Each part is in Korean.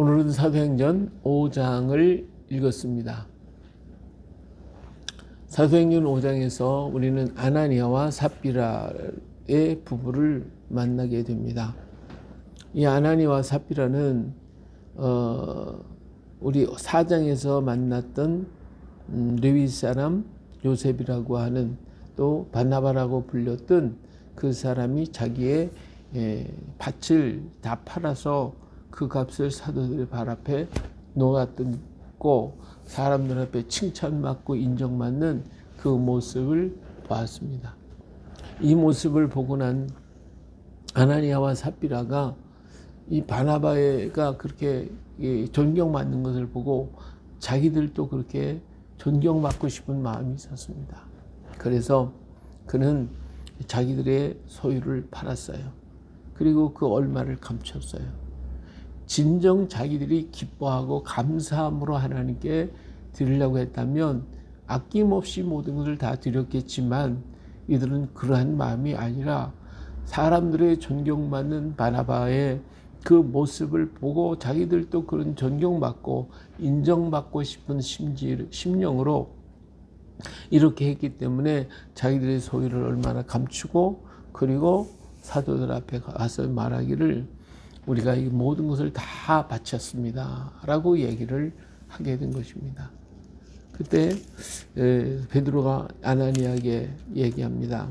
오늘은 사도행전 5장을 읽었습니다. 사도행전 5장에서 우리는 아나니아와 삽비라의 부부를 만나게 됩니다. 이 아나니아와 삽비라는 우리 4장에서 만났던 레위 사람 요셉이라고 하는, 또 바나바라고 불렸던 그 사람이 자기의 밭을 다 팔아서 그 값을 사도들의 발 앞에 놓았고 사람들 앞에 칭찬받고 인정받는 그 모습을 보았습니다. 이 모습을 보고 난 아나니아와 삽비라가 이 바나바가 그렇게 존경받는 것을 보고 자기들도 그렇게 존경받고 싶은 마음이 있었습니다. 그래서 그는 자기들의 소유를 팔았어요. 그리고 그 얼마를 감췄어요. 진정 자기들이 기뻐하고 감사함으로 하나님께 드리려고 했다면 아낌없이 모든 것을 다 드렸겠지만, 이들은 그러한 마음이 아니라 사람들의 존경받는 바나바의 그 모습을 보고 자기들도 그런 존경받고 인정받고 싶은 심령으로 이렇게 했기 때문에 자기들의 소유를 얼마나 감추고, 그리고 사도들 앞에 가서 말하기를 우리가 이 모든 것을 다 바쳤습니다 라고 얘기를 하게 된 것입니다. 그때 베드로가 아나니아에게 얘기합니다.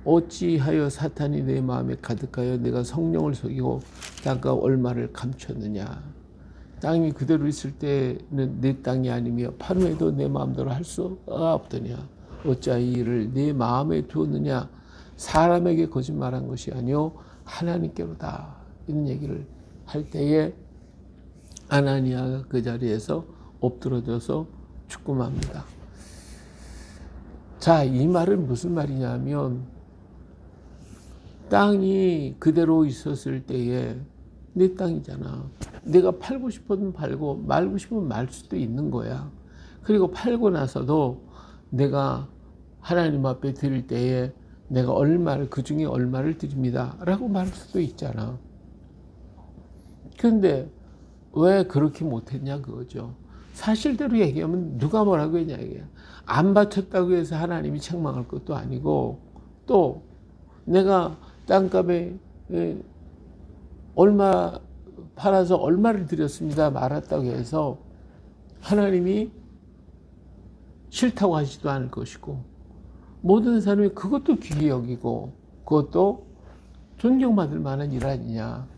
어찌하여 사탄이 내 마음에 가득하여 내가 성령을 속이고 땅과 얼마를 감췄느냐. 땅이 그대로 있을 때는 내 땅이 아니며 파노해도 내 마음대로 할 수가 없더냐. 어찌하여 이 일을 내 마음에 두었느냐. 사람에게 거짓말한 것이 아니요 하나님께로다. 이런 얘기를 할 때에 아나니아가 그 자리에서 엎드러져서 축구합니다. 자, 이 말은 무슨 말이냐면, 땅이 그대로 있었을 때에 내 땅이잖아. 내가 팔고 싶으면 팔고 말고 싶으면 말 수도 있는 거야. 그리고 팔고 나서도 내가 하나님 앞에 드릴 때에 내가 얼마를, 그 중에 얼마를 드립니다 라고 말할 수도 있잖아. 그런데 왜 그렇게 못했냐 그거죠. 사실대로 얘기하면 누가 뭐라고 했냐 이게. 안 바쳤다고 해서 하나님이 책망할 것도 아니고, 또 내가 땅값에 얼마 팔아서 얼마를 드렸습니다 말았다고 해서 하나님이 싫다고 하지도 않을 것이고, 모든 사람이 그것도 귀히 여기고 그것도 존경받을 만한 일 아니냐.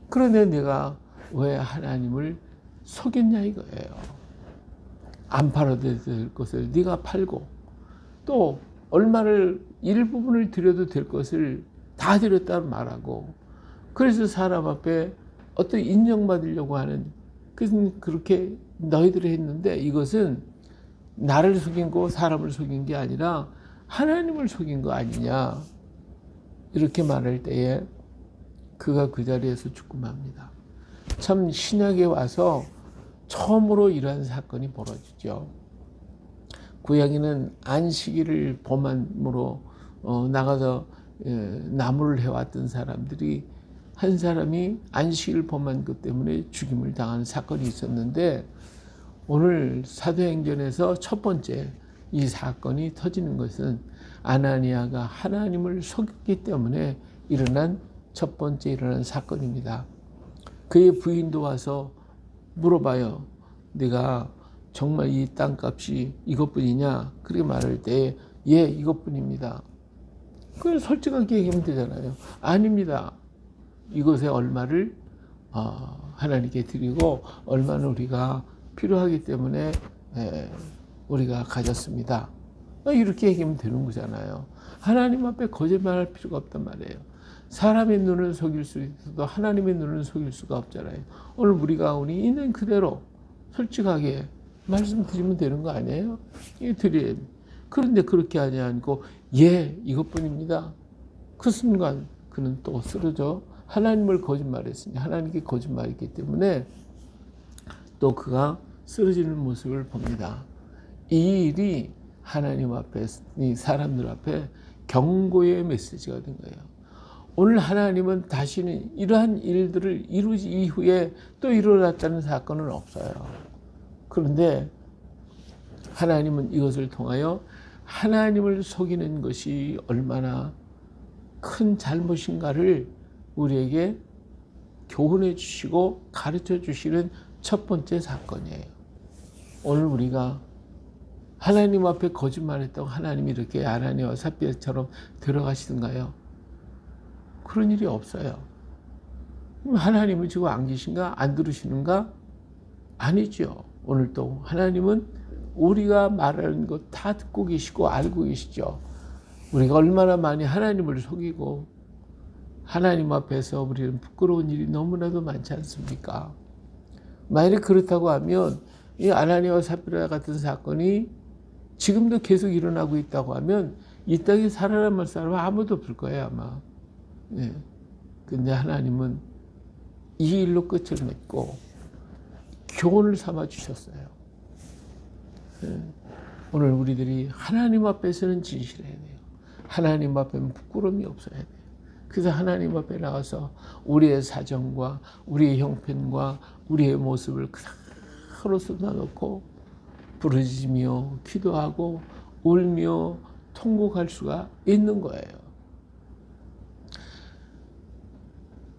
그런데 내가 왜 하나님을 속였냐 이거예요. 안 팔아도 될 것을 네가 팔고, 또 얼마를 일부분을 드려도 될 것을 다 드렸다고 말하고, 그래서 사람 앞에 어떤 인정받으려고 하는, 그렇게 너희들이 했는데 이것은 나를 속인 거, 사람을 속인 게 아니라 하나님을 속인 거 아니냐. 이렇게 말할 때에 그가 그 자리에서 죽음합니다. 참 신약에 와서 처음으로 이러한 사건이 벌어지죠. 구약에는 안식일을 범함으로 나가서 나무를 해왔던 사람들이, 한 사람이 안식일을 범한 것 때문에 죽임을 당한 사건이 있었는데, 오늘 사도행전에서 첫 번째 이 사건이 터지는 것은 아나니아가 하나님을 속였기 때문에 첫 번째 일어난 사건입니다. 그의 부인도 와서 물어봐요. 네가 정말 이 땅값이 이것뿐이냐? 그렇게 말할 때 예, 이것뿐입니다. 그걸 솔직하게 얘기하면 되잖아요. 아닙니다. 이것의 얼마를 하나님께 드리고 얼마는 우리가 필요하기 때문에 우리가 가졌습니다. 이렇게 얘기하면 되는 거잖아요. 하나님 앞에 거짓말할 필요가 없단 말이에요. 사람의 눈을 속일 수 있어도 하나님의 눈을 속일 수가 없잖아요. 오늘 우리가 우리 있는 그대로 솔직하게 말씀드리면 되는 거 아니에요? 이 드려야 돼. 그런데 그렇게 하지 않고 예, 이것뿐입니다. 그 순간 그는 또 쓰러져 하나님을 거짓말했으니, 하나님께 거짓말했기 때문에 또 그가 쓰러지는 모습을 봅니다. 이 일이 하나님 앞에, 이 사람들 앞에 경고의 메시지가 된 거예요. 오늘 하나님은 다시는 이러한 일들을 이루지 이후에 또 일어났다는 사건은 없어요. 그런데 하나님은 이것을 통하여 하나님을 속이는 것이 얼마나 큰 잘못인가를 우리에게 교훈해 주시고 가르쳐 주시는 첫 번째 사건이에요. 오늘 우리가 하나님 앞에 거짓말했다고 하나님이 이렇게 아나니아와 삽비라처럼 들어가시던가요? 그런 일이 없어요. 하나님은 지금 안 계신가? 안 들으시는가? 아니죠. 오늘 또 하나님은 우리가 말하는 것 다 듣고 계시고 알고 계시죠. 우리가 얼마나 많이 하나님을 속이고 하나님 앞에서 우리는 부끄러운 일이 너무나도 많지 않습니까? 만약에 그렇다고 하면 이 아나니아와 삽비라 같은 사건이 지금도 계속 일어나고 있다고 하면 이 땅에 살아남을 사람은 아무도 없을 거예요, 아마. 예. 근데 하나님은 이 일로 끝을 맺고 교훈을 삼아 주셨어요. 예. 오늘 우리들이 하나님 앞에서는 진실해야 돼요. 하나님 앞에는 부끄러움이 없어야 돼요. 그래서 하나님 앞에 나가서 우리의 사정과 우리의 형편과 우리의 모습을 그대로 쏟아놓고 부르짖으며 기도하고 울며 통곡할 수가 있는 거예요.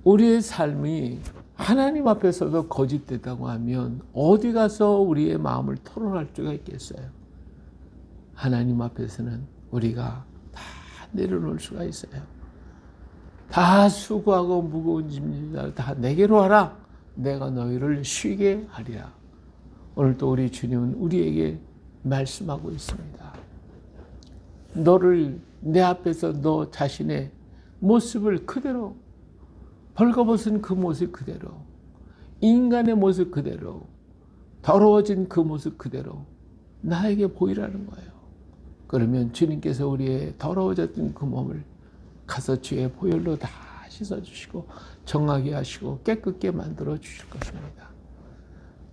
우리의 삶이 하나님 앞에서도 거짓됐다고 하면 어디 가서 우리의 마음을 토로할 수가 있겠어요? 하나님 앞에서는 우리가 다 내려놓을 수가 있어요. 다 수고하고 무거운 짐을 다 내게로 하라. 내가 너희를 쉬게 하리라. 오늘 또 우리 주님은 우리에게 말씀하고 있습니다. 너를 내 앞에서 너 자신의 모습을 그대로 벌거벗은 그 모습 그대로 인간의 모습 그대로 더러워진 그 모습 그대로 나에게 보이라는 거예요. 그러면 주님께서 우리의 더러워졌던 그 몸을 가서 주의 보혈로 다 씻어주시고 정하게 하시고 깨끗게 만들어 주실 것입니다.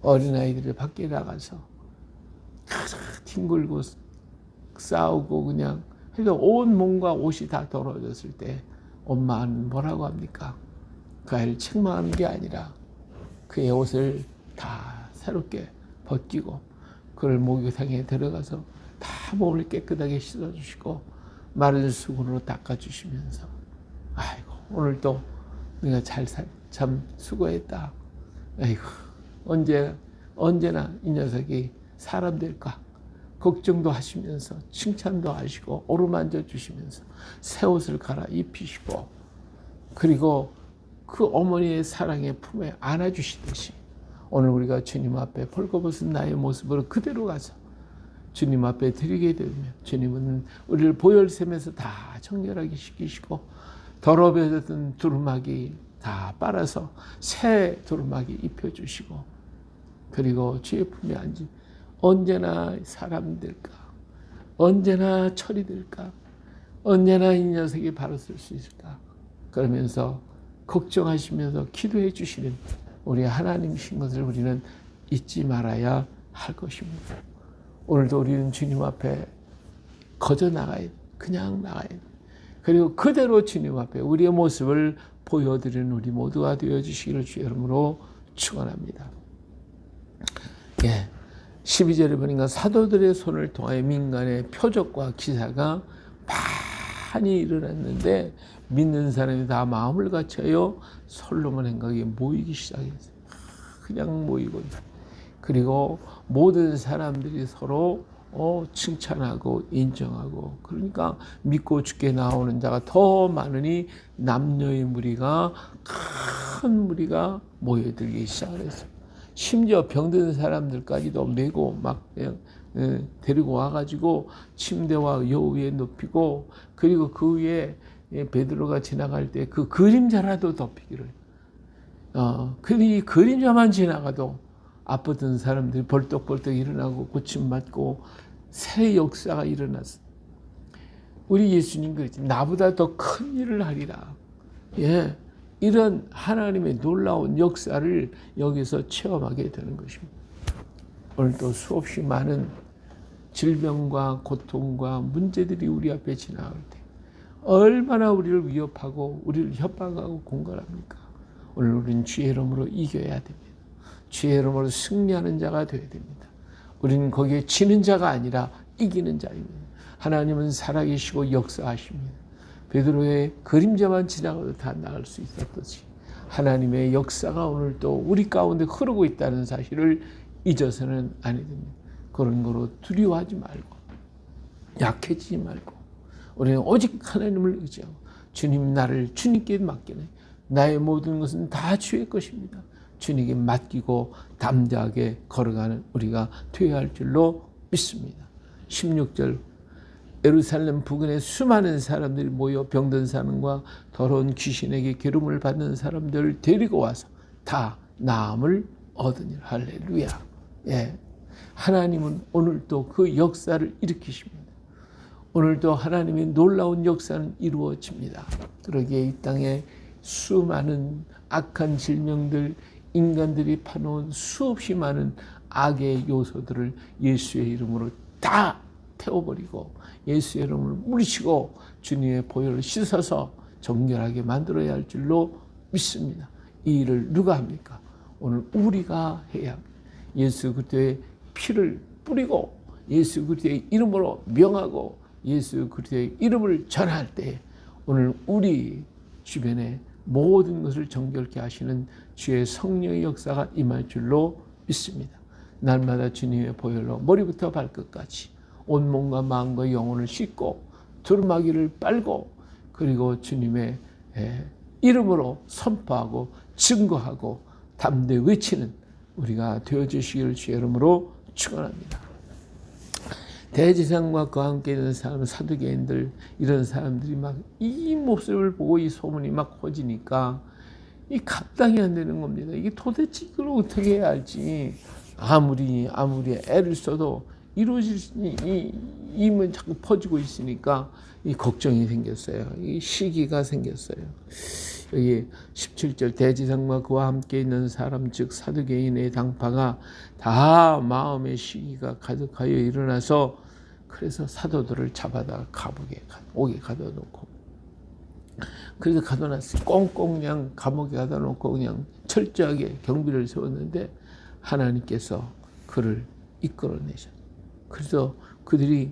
어린아이들이 밖에 나가서 뒹굴고 싸우고 그냥 해도 온 몸과 옷이 다 더러워졌을 때 엄마는 뭐라고 합니까? 그 아이를 책망하는 게 아니라 그의 옷을 다 새롭게 벗기고 그를 목욕탕에 들어가서 다 몸을 깨끗하게 씻어주시고 마른 수건으로 닦아주시면서 아이고 오늘 또 네가 참 수고했다. 아이고 언제나 이 녀석이 사람 될까 걱정도 하시면서 칭찬도 하시고 어루만져 주시면서 새 옷을 갈아 입히시고 그리고 그 어머니의 사랑의 품에 안아주시듯이 오늘 우리가 주님 앞에 벌거벗은 나의 모습으로 그대로 가서 주님 앞에 드리게 되면 주님은 우리를 보혈샘에서 다 정결하게 시키시고 더러워졌던 두루마기 다 빨아서 새 두루마기 입혀주시고 그리고 주의 품에 앉은 언제나 사람 될까 언제나 철이 될까 언제나 이 녀석이 바로 쓸 수 있을까 그러면서 걱정하시면서 기도해 주시는 우리 하나님이신 것을 우리는 잊지 말아야 할 것입니다. 오늘도 우리는 주님 앞에 거저 나가야 돼. 그냥 나가야 돼. 그리고 그대로 주님 앞에 우리의 모습을 보여드리는 우리 모두가 되어주시기를 주의 이름으로 축원합니다. 예, 12절에 보니까 사도들의 손을 통하여 민간의 표적과 기사가 많이 일어났는데 믿는 사람이 다 마음을 갖춰요 솔로몬 행각에 모이기 시작했어요. 그냥 모이고 그리고 모든 사람들이 서로 칭찬하고 인정하고 그러니까 믿고 죽게 나오는 자가 더 많으니 남녀의 무리가 큰 무리가 모여들기 시작을 했어요. 심지어 병든 사람들까지도 메고 막 그냥 데리고 와가지고 침대와 여 위에 눕히고 그리고 그 위에 베드로가 지나갈 때 그 그림자라도 덮이기를 근데 이 그림자만 지나가도 아팠던 사람들이 벌떡벌떡 일어나고 고침받고 새 역사가 일어났어. 우리 예수님 그랬지 나보다 더 큰 일을 하리라. 예, 이런 하나님의 놀라운 역사를 여기서 체험하게 되는 것입니다. 오늘 또 수없이 많은 질병과 고통과 문제들이 우리 앞에 지나갈 때 얼마나 우리를 위협하고 우리를 협박하고 공갈합니까? 오늘 우리는 주의 이름으로 이겨야 됩니다. 주의 이름으로 승리하는 자가 되어야 됩니다. 우리는 거기에 지는 자가 아니라 이기는 자입니다. 하나님은 살아계시고 역사하십니다. 베드로의 그림자만 지나가도 다 나갈 수 있었듯이 하나님의 역사가 오늘 또 우리 가운데 흐르고 있다는 사실을 잊어서는 안 됩니다. 그런 거로 두려워하지 말고 약해지지 말고 우리는 오직 하나님을 의지하고 주님 나를 주님께 맡기네. 나의 모든 것은 다 주의 것입니다. 주님께 맡기고 담대하게 걸어가는 우리가 되어야 할 줄로 믿습니다. 16절 예루살렘 부근에 수많은 사람들이 모여 병든 사람과 더러운 귀신에게 기름을 받는 사람들을 데리고 와서 다 나음을 얻으니라. 할렐루야. 예. 하나님은 오늘도 그 역사를 일으키십니다. 오늘도 하나님의 놀라운 역사는 이루어집니다. 그러기에 이 땅에 수많은 악한 질병들, 인간들이 파놓은 수없이 많은 악의 요소들을 예수의 이름으로 다 태워버리고 예수의 이름을 물리치고 주님의 보혈을 씻어서 정결하게 만들어야 할 줄로 믿습니다. 이 일을 누가 합니까? 오늘 우리가 해야 합니다. 예수 그리스도의 피를 뿌리고 예수 그리스도의 이름으로 명하고 예수 그리스도의 이름을 전할 때 오늘 우리 주변에 모든 것을 정결케 하시는 주의 성령의 역사가 임할 줄로 믿습니다. 날마다 주님의 보혈로 머리부터 발끝까지 온몸과 마음과 영혼을 씻고 두루마기를 빨고 그리고 주님의 이름으로 선포하고 증거하고 담대 외치는 우리가 되어주시기를 주의 이름으로 축원합니다. 대제사장과 그와 함께 있는 사람, 사두개인들 이런 사람들이 막 이 모습을 보고 이 소문이 막 퍼지니까 이 감당이 안 되는 겁니다. 이게 도대체 이걸 어떻게 해야 할지 아무리 애를 써도 이루어질 이면 자꾸 퍼지고 있으니까 이 걱정이 생겼어요. 이 시기가 생겼어요. 여기 17절 대제사장과 그와 함께 있는 사람 즉 사두개인의 당파가 다 마음의 시기가 가득하여 일어나서 그래서 사도들을 잡아다가 감옥에 옥에 가둬놓고 그래서 가둬놨어요. 꽁꽁 그냥 감옥에 가둬놓고 그냥 철저하게 경비를 세웠는데 하나님께서 그를 이끌어내셨어요. 그래서 그들이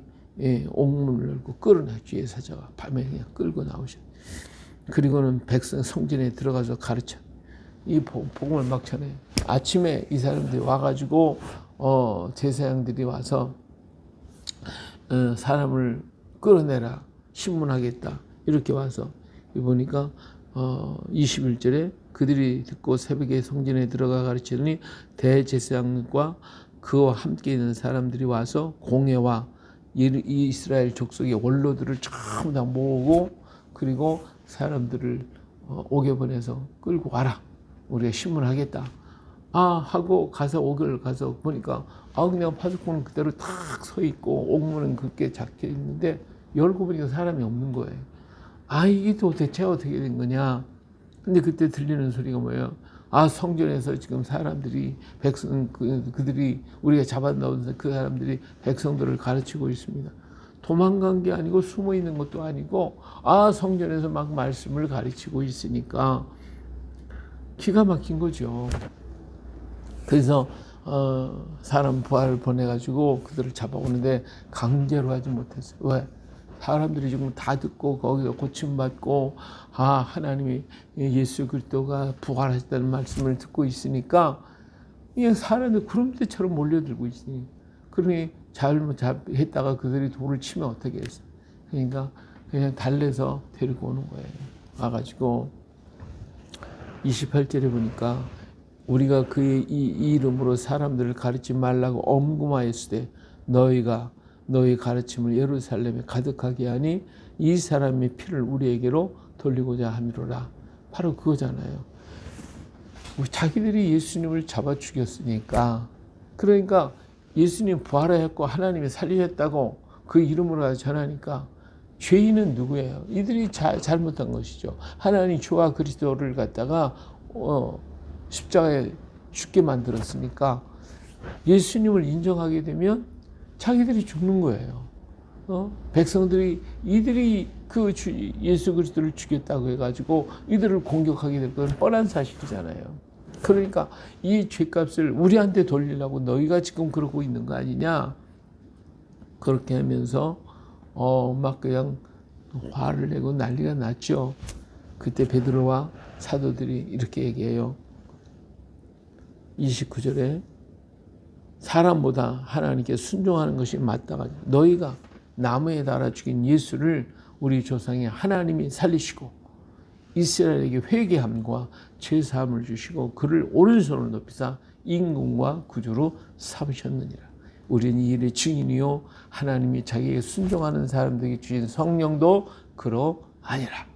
옥문을 열고 끌어내 주의 사자가 밤에 그냥 끌고 나오셨어요. 그리고는 백성 성전에 들어가서 가르쳐 이 복음을 막 전해. 아침에 이 사람들이 와가지고 제사장들이 와서 사람을 끌어내라 신문하겠다 이렇게 와서 보니까 21절에 그들이 듣고 새벽에 성전에 들어가 가르치더니 대제사장과 그와 함께 있는 사람들이 와서 공회와 이스라엘 족속의 원로들을 전부 다 모으고 그리고 사람들을 옥에 보내서 끌고 와라 우리가 신문하겠다 하고 가서 옥을 가서 보니까 그냥 파수꾼은 그대로 탁 서 있고 옥문은 그렇게 작혀 있는데 열고 보니까 사람이 없는 거예요. 이게 도대체 어떻게 된 거냐. 근데 그때 들리는 소리가 뭐예요? 성전에서 지금 사람들이 그들이 우리가 잡아넣은 그 사람들이 백성들을 가르치고 있습니다. 도망간 게 아니고 숨어 있는 것도 아니고 성전에서 막 말씀을 가르치고 있으니까 기가 막힌 거죠. 그래서 사람 부하를 보내가지고 그들을 잡아오는데 강제로 하지 못했어요. 왜? 사람들이 지금 다 듣고 거기서 고침받고 하나님이 예수 그리스도가 부활하셨다는 말씀을 듣고 있으니까 사람들 구름대처럼 몰려들고 있으니 그러니 잘못했다가 그들이 돌을 치면 어떻게 했어? 그러니까 그냥 달래서 데리고 오는 거예요. 와가지고 28절에 보니까 우리가 그의 이 이름으로 사람들을 가르치지 말라고 엄금하였을 때 너희 가르침을 예루살렘에 가득하게 하니 이 사람의 피를 우리에게로 돌리고자 함이로라. 바로 그거잖아요. 자기들이 예수님을 잡아 죽였으니까 그러니까 예수님 부활하였고 하나님이 살리셨다고 그 이름으로 전하니까 죄인은 누구예요? 이들이 잘못한 것이죠. 하나님 주와 그리스도를 갖다가 십자가에 죽게 만들었으니까 예수님을 인정하게 되면 자기들이 죽는 거예요. 백성들이 이들이 그 예수 그리스도를 죽였다고 해가지고 이들을 공격하게 될 건 뻔한 사실이잖아요. 그러니까 이 죄값을 우리한테 돌리려고 너희가 지금 그러고 있는 거 아니냐. 그렇게 하면서 막 그냥 화를 내고 난리가 났죠. 그때 베드로와 사도들이 이렇게 얘기해요. 29절에 사람보다 하나님께 순종하는 것이 맞다가 너희가 나무에 달아 죽인 예수를 우리 조상의 하나님이 살리시고 이스라엘에게 회개함과 죄사함을 주시고 그를 오른손으로 높이사 임금과 구주로 삼으셨느니라. 우리는 이 일의 증인이요 하나님이 자기에게 순종하는 사람들에게 주신 성령도 그러 아니라.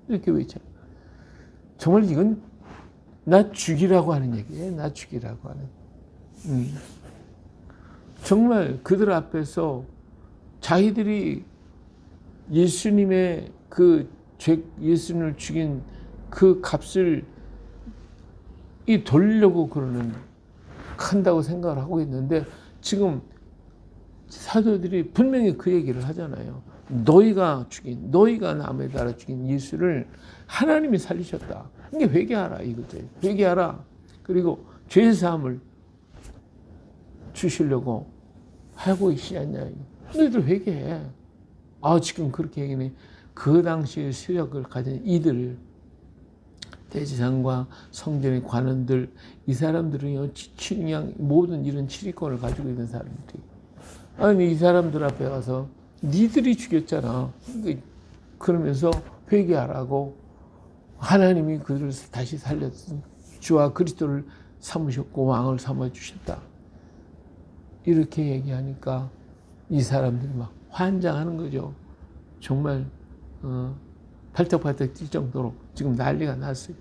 이렇게 외쳐요. 정말 이건 나 죽이라고 하는 얘기예요. 나 죽이라고 하는. 정말 그들 앞에서 자기들이 예수님의 예수님을 죽인 그 값을 돌리려고 한다고 생각을 하고 있는데 지금 사도들이 분명히 그 얘기를 하잖아요. 너희가 나무에 달아 죽인 예수를 하나님이 살리셨다. 이게 회개하라 이거죠. 회개하라. 그리고 죄사함을 주시려고 하고 있지 않냐. 너희들 회개해. 지금 그렇게 얘기네. 그 당시의 세력을 가진 이들, 대제사장과 성전의 관원들, 이 사람들은요, 그냥 모든 이런 치리권을 가지고 있는 사람들이. 아니, 이 사람들 앞에 가서 니들이 죽였잖아. 그러면서 회개하라고 하나님이 그들을 다시 살렸으니 주와 그리스도를 삼으셨고 왕을 삼아주셨다. 이렇게 얘기하니까 이 사람들이 막 환장하는 거죠. 정말 발떡발떡 뛸 정도로 지금 난리가 났어요.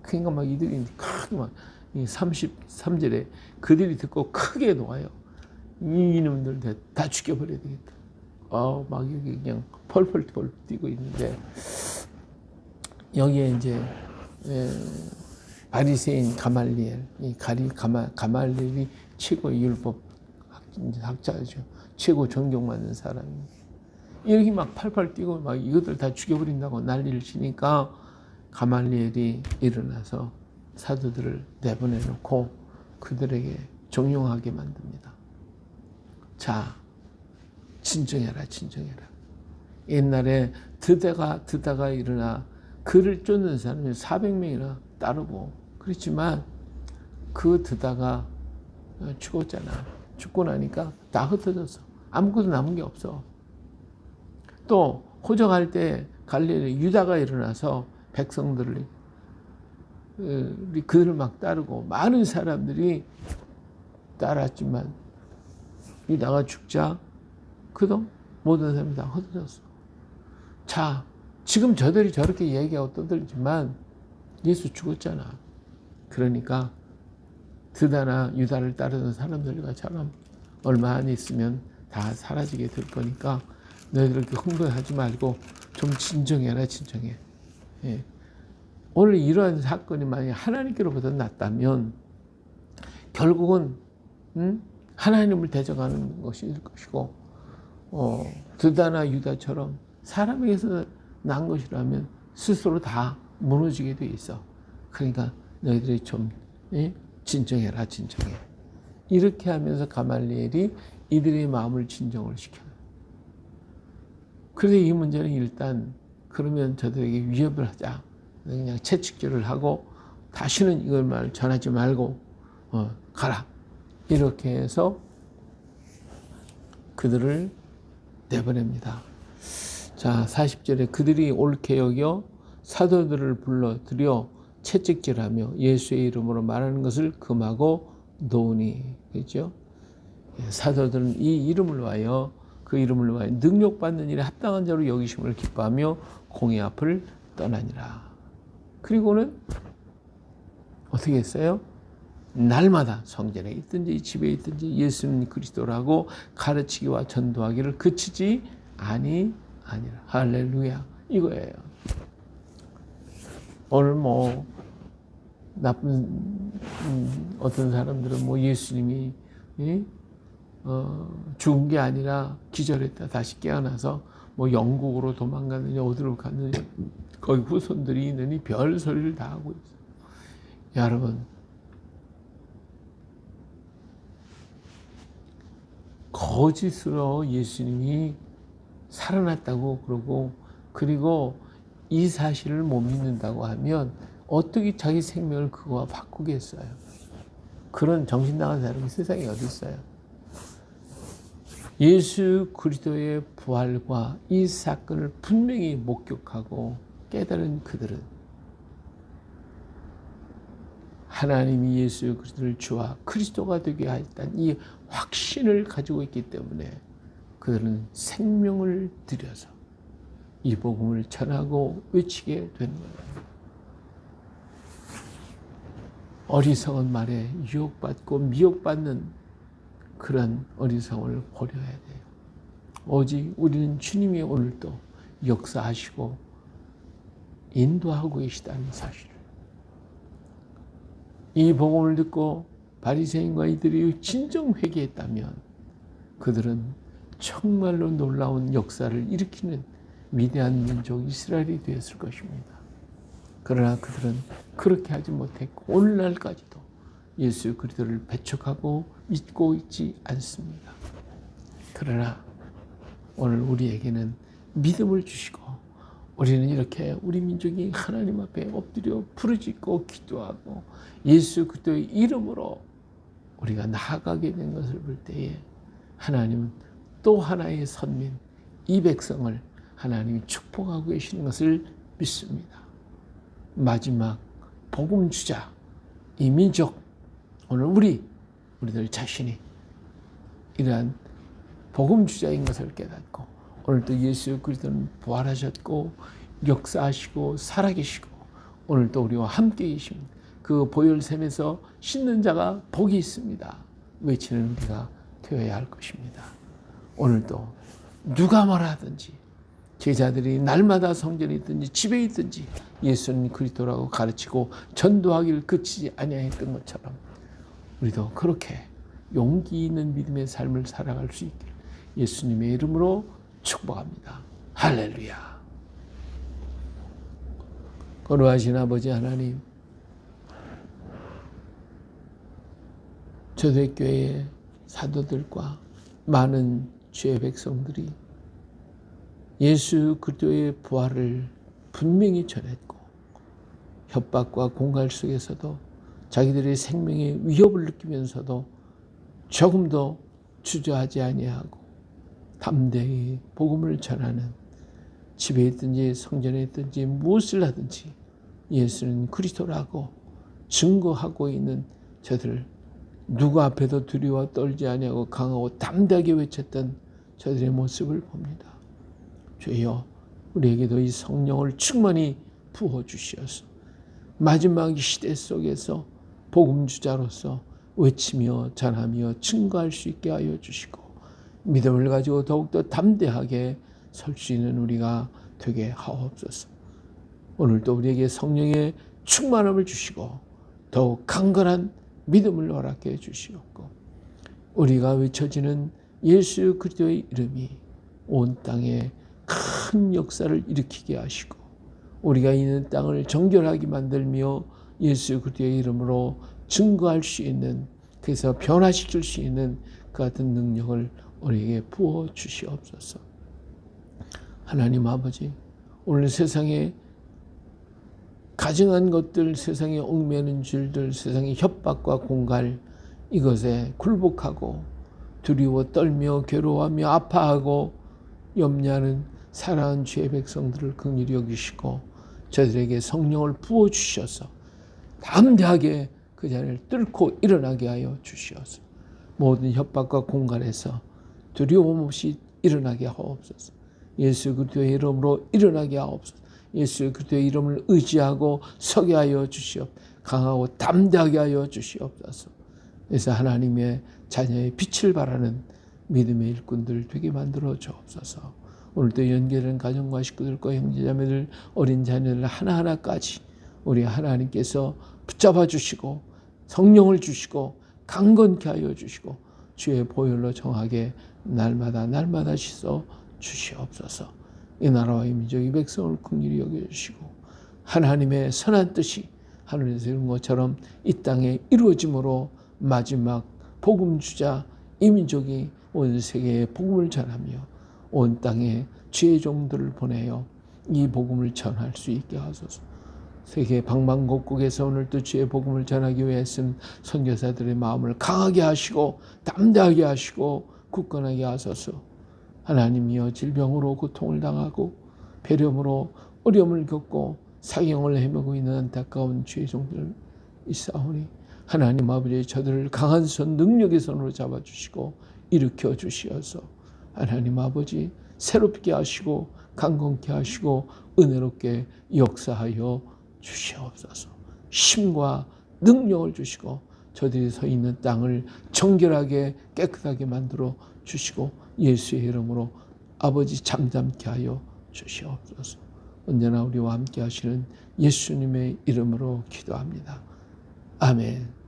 그러니까 막 이들이 크게 막 33절에 그들이 듣고 크게 놓아요. 이놈들 다 죽여버려야 되겠다. 막 여기 그냥 펄펄 뛰고 있는데 여기에 이제 바리새인 가말리엘, 가말리엘이 최고의 율법 학자죠. 최고 존경받는 사람입니다. 이렇게 막 팔팔 뛰고 막 이것들 다 죽여버린다고 난리를 치니까 가말리엘이 일어나서 사도들을 내보내놓고 그들에게 종용하게 만듭니다. 자, 진정해라. 옛날에 드다가 일어나 그를 쫓는 사람이 400명이나 따르고 그렇지만 그 드다가 죽었잖아. 죽고 나니까 다 흩어졌어. 아무것도 남은 게 없어. 또 호적할 때 갈릴리 유다가 일어나서 백성들을 그들을 막 따르고 많은 사람들이 따랐지만 유다가 죽자 그도 모든 사람이 다 흩어졌어. 자, 지금 저들이 저렇게 얘기하고 떠들지만 예수 죽었잖아. 그러니까 드다나 유다를 따르는 사람들과처럼 얼마 안 있으면 다 사라지게 될 거니까 너희들 이렇게 흥분하지 말고 좀 진정해라. 예. 오늘 이러한 사건이 만약 하나님께로부터 났다면 결국은 하나님을 대적하는 것일 것이고 드다나 유다처럼 사람에게서 난 것이라면 스스로 다 무너지게 돼 있어. 그러니까 너희들이 좀 진정해라. 이렇게 하면서 가말리엘이 이들의 마음을 진정을 시켜요. 그래서 이 문제는 일단 그러면 저들에게 위협을 하자. 그냥 채찍질을 하고 다시는 이걸 말 전하지 말고 가라. 이렇게 해서 그들을 내보냅니다. 자, 40절에 그들이 옳게 여겨 사도들을 불러들여 채찍질하며 예수의 이름으로 말하는 것을 금하고 놓으니. 그렇죠? 사도들은 이 이름을 위하여 그 이름을 위하여 능력받는 일에 합당한 자로 여기심을 기뻐하며 공의 앞을 떠나니라. 그리고는 어떻게 했어요? 날마다 성전에 있든지 집에 있든지 예수님 그리스도라고 가르치기와 전도하기를 그치지 아니라. 할렐루야. 이거예요. 오늘 나쁜 어떤 사람들은 예수님이 죽은 게 아니라 기절했다 다시 깨어나서 뭐 영국으로 도망갔느냐 어디로 갔느냐 거기 후손들이 있느니 별 소리를 다 하고 있어요. 여러분, 거짓으로 예수님이 살아났다고 그러고 그리고 이 사실을 못 믿는다고 하면 어떻게 자기 생명을 그거와 바꾸겠어요? 그런 정신 나간 사람이 세상에 어디 있어요? 예수 그리스도의 부활과 이 사건을 분명히 목격하고 깨달은 그들은 하나님이 예수 그리스도를 주와 그리스도가 되게 하였다는 이 확신을 가지고 있기 때문에 그들은 생명을 들여서 이 복음을 전하고 외치게 되는 거예요. 어리석은 말에 유혹받고 미혹받는 그런 어리석음을 버려야 돼요. 오직 우리는 주님이 오늘도 역사하시고 인도하고 계시다는 사실을. 이 복음을 듣고 바리새인과 이들이 진정 회개했다면 그들은 정말로 놀라운 역사를 일으키는 위대한 민족 이스라엘이 되었을 것입니다. 그러나 그들은 그렇게 하지 못했고 오늘날까지도 예수 그리스도를 배척하고 믿고 있지 않습니다. 그러나 오늘 우리에게는 믿음을 주시고 우리는 이렇게 우리 민족이 하나님 앞에 엎드려 부르짖고 기도하고 예수 그리스도의 이름으로 우리가 나아가게 된 것을 볼 때에 하나님은 또 하나의 선민, 이 백성을 하나님이 축복하고 계시는 것을 믿습니다. 마지막 복음 주자, 이 민족, 오늘 우리들 자신이 이러한 복음 주자인 것을 깨닫고 오늘도 예수 그리스도는 부활하셨고 역사하시고 살아계시고 오늘도 우리와 함께 계십니다. 그 보혈샘에서 씻는 자가 복이 있습니다. 외치는 우리가 되어야 할 것입니다. 오늘도 누가 뭐라 하든지 제자들이 날마다 성전에 있든지 집에 있든지 예수는 그리스도라고 가르치고 전도하기를 그치지 아니하였던 것처럼 우리도 그렇게 용기 있는 믿음의 삶을 살아갈 수 있기를 예수님의 이름으로 축복합니다. 할렐루야. 거룩하신 아버지 하나님, 초대교회의 사도들과 많은 주의 백성들이 예수 그리스도의 부활을 분명히 전했고 협박과 공갈 속에서도 자기들의 생명의 위협을 느끼면서도 조금도 주저하지 아니하고 담대히 복음을 전하는 집에 있든지 성전에 있든지 무엇을 하든지 예수는 그리스도라고 증거하고 있는 저들 누구 앞에도 두려워 떨지 아니하고 강하고 담대하게 외쳤던 저들의 모습을 봅니다. 주여 우리에게도 이 성령을 충만히 부어주시어서 마지막 시대 속에서 복음주자로서 외치며 전하며 증거할 수 있게 하여 주시고 믿음을 가지고 더욱더 담대하게 설 수 있는 우리가 되게 하옵소서. 오늘도 우리에게 성령의 충만함을 주시고 더욱 강건한 믿음을 허락해 주시옵고 우리가 외쳐지는 예수 그리스도의 이름이 온 땅에 큰 역사를 일으키게 하시고 우리가 있는 땅을 정결하게 만들며 예수 그리스도의 이름으로 증거할 수 있는 그래서 변화시킬 수 있는 그 같은 능력을 우리에게 부어 주시옵소서. 하나님 아버지, 오늘 세상에 가증한 것들, 세상에 얽매는 줄들, 세상의 협박과 공갈 이것에 굴복하고 두려워 떨며 괴로워하며 아파하고 염려하는 사랑하는 주의 백성들을 긍휼히 여기시고 저들에게 성령을 부어주셔서 담대하게 그 자리를 뚫고 일어나게 하여 주시옵소서. 모든 협박과 공갈에서 두려움 없이 일어나게 하옵소서. 예수 그리스도의 이름으로 일어나게 하옵소서. 예수 그리스도의 이름을 의지하고 서게 하여 주시옵소서. 강하고 담대하게 하여 주시옵소서. 그래서 하나님의 자녀의 빛을 발하는 믿음의 일꾼들 되게 만들어 주옵소서. 오늘도 연결된 가정과 식구들과 형제자매들 어린 자녀들 하나하나까지 우리 하나님께서 붙잡아 주시고 성령을 주시고 강건케 하여 주시고 주의 보혈로 정하게 날마다 씻어 주시옵소서. 이 나라와 이 민족 이 백성을 긍휼히 여겨주시고 하나님의 선한 뜻이 하늘에서 이룬 것처럼 이 땅에 이루어짐으로 마지막 복음 주자 이 민족이 온 세계에 복음을 전하며 온 땅에 주의 종들을 보내어 이 복음을 전할 수 있게 하소서. 세계 방방곡곡에서 오늘도 주의 복음을 전하기 위해 쓴 선교사들의 마음을 강하게 하시고 담대하게 하시고 굳건하게 하소서. 하나님이여 질병으로 고통을 당하고 배렴으로 어려움을 겪고 사형을 헤매고 있는 안타까운 주의 종들 있사오니 하나님 아버지 저들을 강한 손 능력의 손으로 잡아주시고 일으켜 주시어서 하나님 아버지 새롭게 하시고 강건케 하시고 은혜롭게 역사하여 주시옵소서. 힘과 능력을 주시고 저들이 서 있는 땅을 정결하게 깨끗하게 만들어 주시고 예수의 이름으로 아버지 잠잠케 하여 주시옵소서. 언제나 우리와 함께 하시는 예수님의 이름으로 기도합니다. 아멘.